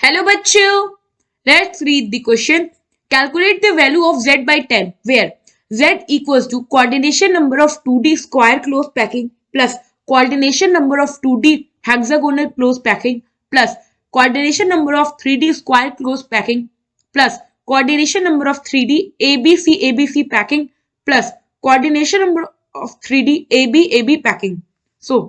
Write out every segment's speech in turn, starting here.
Hello bachcho. Let's read the question. Calculate the value of z by 10 where z equals to coordination number of 2D square close packing plus coordination number of 2D hexagonal close packing plus coordination number of 3D square close packing plus coordination number of 3D ABC packing plus coordination number of 3D AB packing. So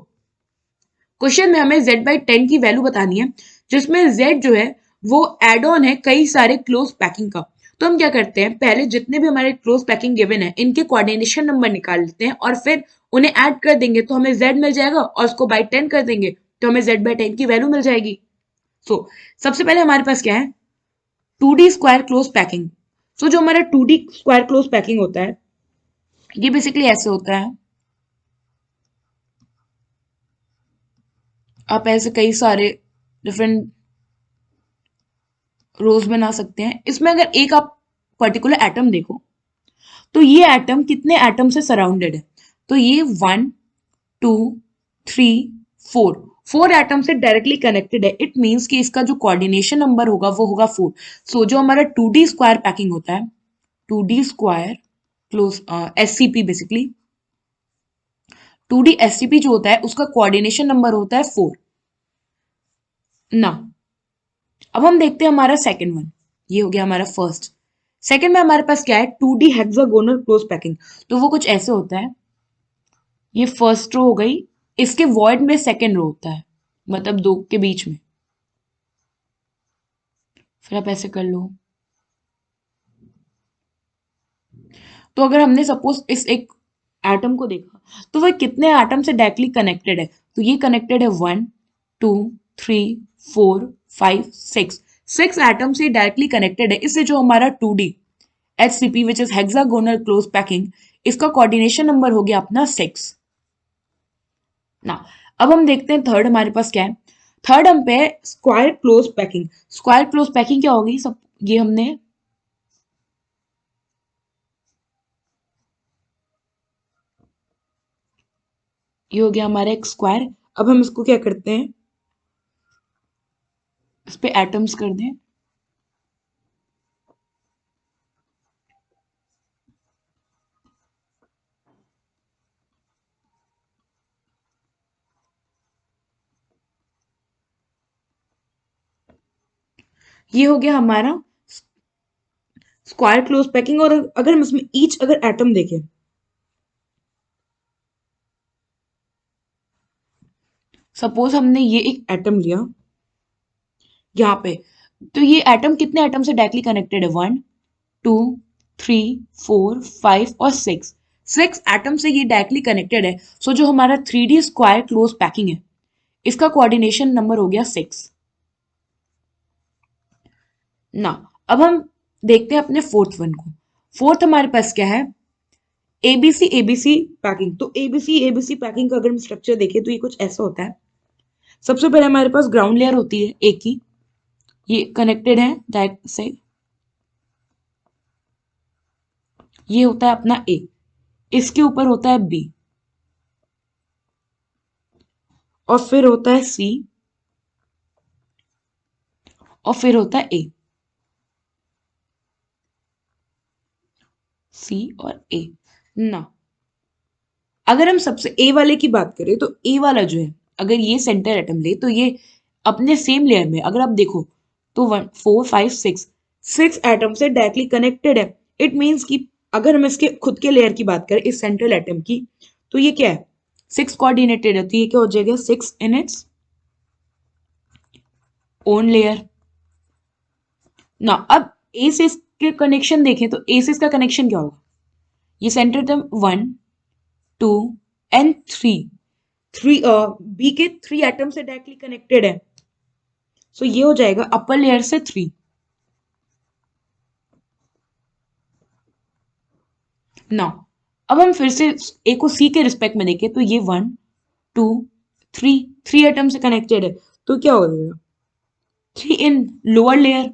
question में हमें z by 10 की value बतानी है जिसमें z जो है वो add on है कई सारे क्लोज पैकिंग का। तो हम क्या करते हैं, पहले जितने भी हमारे क्लोज पैकिंग गिवन है इनके कोऑर्डिनेशन नंबर निकाल लेते हैं और फिर उन्हें ऐड कर देंगे तो हमें z मिल जाएगा और उसको बाई 10 कर देंगे तो हमें z बाई 10 की वैल्यू मिल जाएगी। सबसे पहले हमारे पास क्या है, 2D स्क्वायर क्लोज पैकिंग। जो हमारा 2D स्क्वायर क्लोज पैकिंग होता है ये बेसिकली ऐसे होता है, आप ऐसे कई सारे डिफरेंट रोज बना सकते हैं। इसमें अगर एक आप पर्टिकुलर एटम देखो तो ये एटम कितने एटम से सराउंडेड है, तो ये 1 2 3 4 एटम से डायरेक्टली कनेक्टेड है। इट मींस कि इसका जो कोऑर्डिनेशन नंबर होगा वो होगा 4। जो हमारा 2D स्क्वायर पैकिंग होता है, 2D square close SCP basically 2D SCP जो होता है उसका कोऑर्डिनेशन नंबर होता है 4 ना। अब हम देखते हैं हमारा सेकंड वन, ये हो गया हमारा फर्स्ट। सेकंड में हमारे पास क्या है, 2D हेक्सागोनल क्लोज पैकिंग। तो वो कुछ ऐसे होता है, ये फर्स्ट रो हो गई, इसके वॉइड में सेकंड रो होता है, मतलब दो के बीच में। फिर आप ऐसे कर लो। तो अगर हमने सपोज इस एक एटम को देखा तो वह कितने एटम से डायरेक्टली कनेक्टेड है, तो ये कनेक्टेड है 1 2 3 4 5 6 एटम से डायरेक्टली कनेक्टेड है। इससे जो हमारा 2D HCP which is hexagonal close packing, इसका कोऑर्डिनेशन नंबर हो गया अपना 6 ना। अब हम देखते हैं थर्ड हमारे पास क्या है। थर्ड हम पे square close packing. Square close packing क्या होगी, सब ये हमने ये हो गया हमारा एक स्क्वायर। अब हम इसको क्या करते हैं, इस पे एटम्स कर दें। ये हो गया हमारा स्क्वायर क्लोज पैकिंग। और अगर हम इसमें ईच अगर एटम देखें, सपोज हमने ये एक एटम लिया यहाँ पे, तो ये एटम कितने एटम से डायरेक्टली कनेक्टेड है, 1 2 3 4 5 और 6 एटम से ये डायरेक्टली कनेक्टेड है। जो हमारा 3D स्क्वायर क्लोज पैकिंग है इसका कोऑर्डिनेशन नंबर हो गया 6 ना। अब हम देखते हैं अपने फोर्थ वन को। फोर्थ हमारे पास क्या है, एबीसी पैकिंग। तो एबीसी पैकिंग का अगर हम स्ट्रक्चर देखें तो ये कुछ ऐसा होता है। सबसे पहले हमारे पास ग्राउंड लेयर होती है ए की, ये कनेक्टेड है डायरेक्ट से, ये होता है अपना ए, इसके ऊपर होता है बी और फिर होता है सी और फिर होता है ए, सी और ए ना। अगर हम सबसे ए वाले की बात करें तो ए वाला जो है, अगर ये सेंटर एटम ले तो ये अपने सेम लेयर में अगर आप देखो तो 1 4 5 6 एटम से डायरेक्टली कनेक्टेड है। इट मींस कि अगर हम इसके खुद के लेयर की बात करें इस सेंट्रल एटम की, तो ये क्या है, 6 कोऑर्डिनेटेड है। तो ये क्या हो जाएगा, 6 इन इट्स ओन लेयर ना। अब ए से इसके कनेक्शन देखें तो ए से इसका कनेक्शन क्या होगा, ये सेंटर एटम 1 2 एंड 3 बी के 3 एटम से डायरेक्टली कनेक्टेड है। ये हो जाएगा अपर लेयर से 3 ना। अब हम फिर से ए को सी के रिस्पेक्ट में देखें तो ये 1 2 3 एटम से कनेक्टेड है। तो क्या हो जाएगा, 3 इन लोअर लेयर।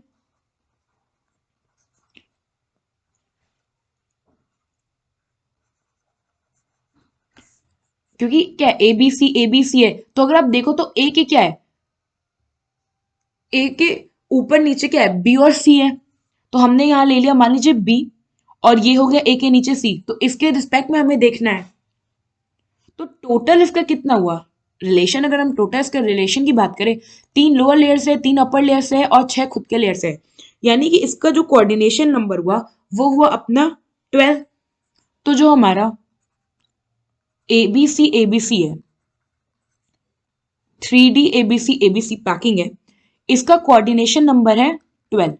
क्योंकि क्या ए बी सी है, तो अगर आप देखो तो ए के क्या है, ए के ऊपर नीचे क्या है, बी और सी है, तो हमने यहाँ ले लिया मान लीजिए बी, और ये हो गया ए के नीचे सी, तो इसके रिस्पेक्ट में हमें देखना है तो टोटल इसका कितना हुआ रिलेशन। अगर हम टोटल इसका रिलेशन की बात करें, 3 लोअर लेयर से, 3 अपर लेयर से और 6 खुद के लेयर से, यानी कि इसका जो कोऑर्डिनेशन नंबर हुआ वो हुआ अपना 12। तो जो हमारा एबीसी है, 3D एबीसी पैकिंग है, इसका कोऑर्डिनेशन नंबर है 12।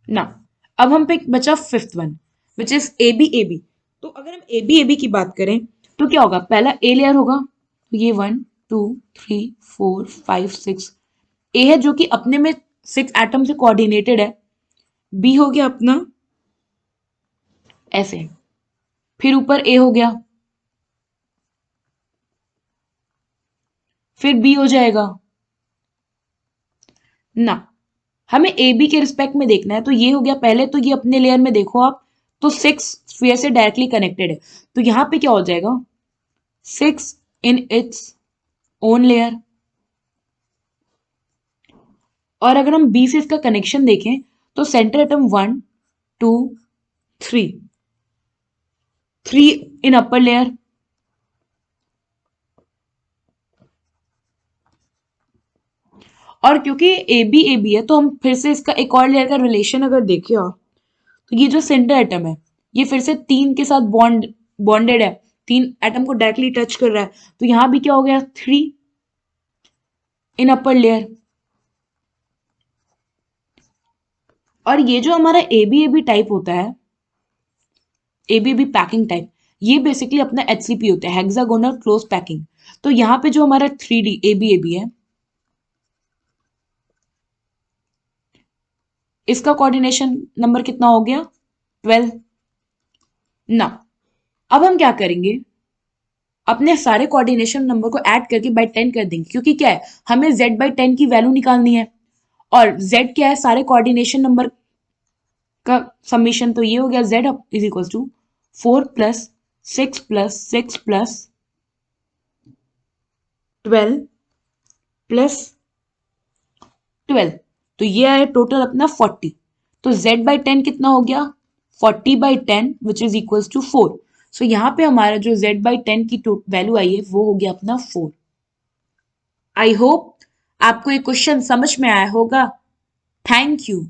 ना अब हम पे बचा fifth one which is AB. तो अगर हम एबी की बात करें तो क्या होगा, पहला ए लेयर होगा, तो ये 1 2 3 4 5 6 ए है जो कि अपने में 6 एटम से कोऑर्डिनेटेड है। बी हो गया अपना ऐसे, फिर ऊपर ए हो गया, फिर बी हो जाएगा ना। हमें ए बी के रिस्पेक्ट में देखना है, तो ये हो गया पहले, तो ये अपने लेयर में देखो आप, तो 6 स्फीयर से डायरेक्टली कनेक्टेड है, तो यहां पे क्या हो जाएगा 6 इन इट्स ओन लेयर। और अगर हम बी से इसका कनेक्शन देखें तो सेंटर एटम 1 2 3 3 इन अपर लेयर, और क्योंकि ए बी है तो हम फिर से इसका एक और लेयर का रिलेशन अगर देखें आप, तो ये जो सेंटर एटम है ये फिर से 3 के साथ बॉन्डेड है, 3 एटम को डायरेक्टली टच कर रहा है, तो यहां भी क्या हो गया 3 इन अपर लेयर। और ये जो हमारा ए बी टाइप होता है, ए बी पैकिंग टाइप, ये बेसिकली अपना HCP होता है, हेक्सागोनल क्लोज पैकिंग। तो यहाँ पे जो हमारा 3D ए बी है, इसका कोऑर्डिनेशन नंबर कितना हो गया 12 ना। अब हम क्या करेंगे, अपने सारे कोऑर्डिनेशन नंबर को ऐड करके बाय 10 कर देंगे, क्योंकि क्या है हमें z बाई 10 की वैल्यू निकालनी है, और z क्या है सारे कोऑर्डिनेशन नंबर का समीशन, तो ये हो गया z is equal to 4 plus 6 plus 6 plus 12 plus 12, तो ये आया टोटल अपना 40। तो z बाई 10 कितना हो गया 40 by 10 which is equals to 4। So यहाँ पे हमारा जो z बाई 10 की वैल्यू आई है वो हो गया अपना 4। आई होप आपको ये क्वेश्चन समझ में आया होगा। Thank you.